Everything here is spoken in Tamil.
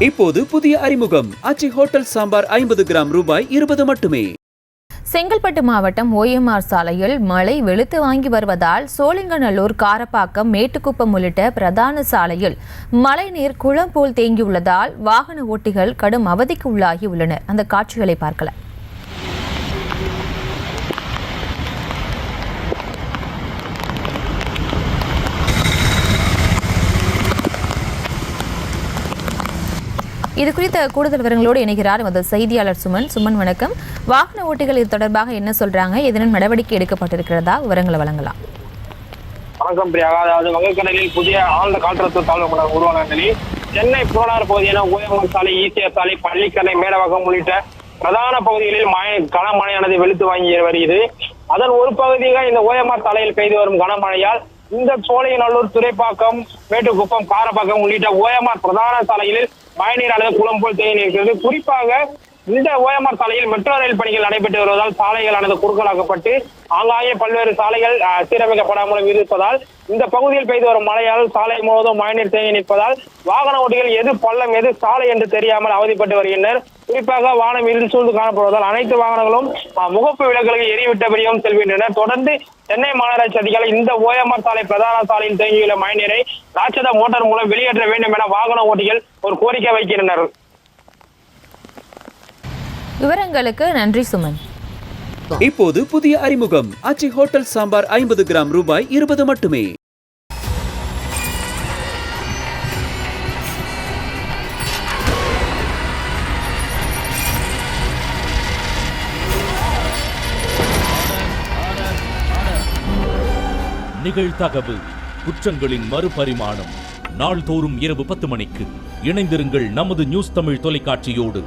இப்போது புதிய அறிமுகம் ஆச்சி ஹோட்டல் சாம்பார் 50 கிராம் ரூபாய் 20 மட்டுமே. செங்கல்பட்டு மாவட்டம் OMR சாலையில் மழை வெளுத்து வாங்கி வருவதால் சோழிங்கநல்லூர், காரப்பாக்கம், மேட்டுக்குப்பம் உள்ளிட்ட பிரதான சாலையில் மழைநீர் குளம் போல் தேங்கியுள்ளதால் வாகன ஓட்டிகள் கடும் அவதிக்கு உள்ளாகி உள்ளனர். அந்த காட்சிகளை பார்க்கலாம். இது குறித்த கூடுதல் விவரங்களோடு இணைகிறார் எமது செய்தியாளர் சுமன். வணக்கம். வாகன ஓட்டிகள் இது தொடர்பாக என்ன சொல்றாங்க? எதனும் நடவடிக்கை எடுக்கப்பட்டிருக்கிறதா? விவரங்களை வழங்கலாம். வணக்கம் பிரியா. அதாவது வங்கக்கடலில் புதிய ஆழ்ந்த காற்றழுத்த தாழ்வு மண்டலம் உருவான நிலையில் சென்னை புறநகர் பகுதியான OMR சாலை, ECR சாலை, பள்ளிக்கரணை, மேடவாக்கம் உள்ளிட்ட பிரதான பகுதிகளில் கனமழையானது வெளுத்து வாங்கி வருகிறது. அதன் ஒரு பகுதியாக இந்த OMR சாலையில் பெய்து வரும் கனமழையால் இந்த சோழிங்கநல்லூர், துறைப்பாக்கம், மேட்டுக்குப்பம், காரப்பாக்கம் உள்ளிட்ட OMR பிரதான சாலைகளில் மழைநீர் அளவு குளம் போல் தேங்கி இருக்கிறது. குறிப்பாக இந்த OMR சாலையில் மெட்ரோ ரயில் பணிகள் நடைபெற்று வருவதால் சாலைகளானது குறுகலாக்கப்பட்டு ஆங்காங்கே பல்வேறு சாலைகள் சீரமைக்கப்படாமல் இருப்பதால் இந்த பகுதியில் பெய்து வரும் மழையால் சாலை முழுவதும் மழைநீர் தேங்கி நிற்பதால் வாகன ஓட்டிகள் எது பள்ளம் எது சாலை என்று தெரியாமல் அவதிப்பட்டு வருகின்றனர். குறிப்பாக வானம் இருள் சூழ்ந்து காணப்படுவதால் அனைத்து வாகனங்களும் முகப்பு விளக்குகளுக்கு எரிவிட்டபடியும் செல்கின்றனர். தொடர்ந்து சென்னை மாநகராட்சி அதிகாரிகள் இந்த OMR சாலை பிரதான சாலையில் தேங்கியுள்ள மழைநீரை ராட்சத மோட்டார் மூலம் வெளியேற்ற வேண்டும் என வாகன ஓட்டிகள் ஒரு கோரிக்கை வைக்கின்றனர். விவரங்களுக்கு நன்றி சுமன். இப்போது புதிய அறிமுகம் ஆச்சி ஹோட்டல் சாம்பார் 50 கிராம் ரூபாய் 20 மட்டுமே. நிகழ்தகவு குற்றங்களின் மறுபரிமாணம். நாள்தோறும் இரவு 10 மணிக்கு இணைந்திருங்கள் நமது நியூஸ் தமிழ் தொலைக்காட்சியோடு.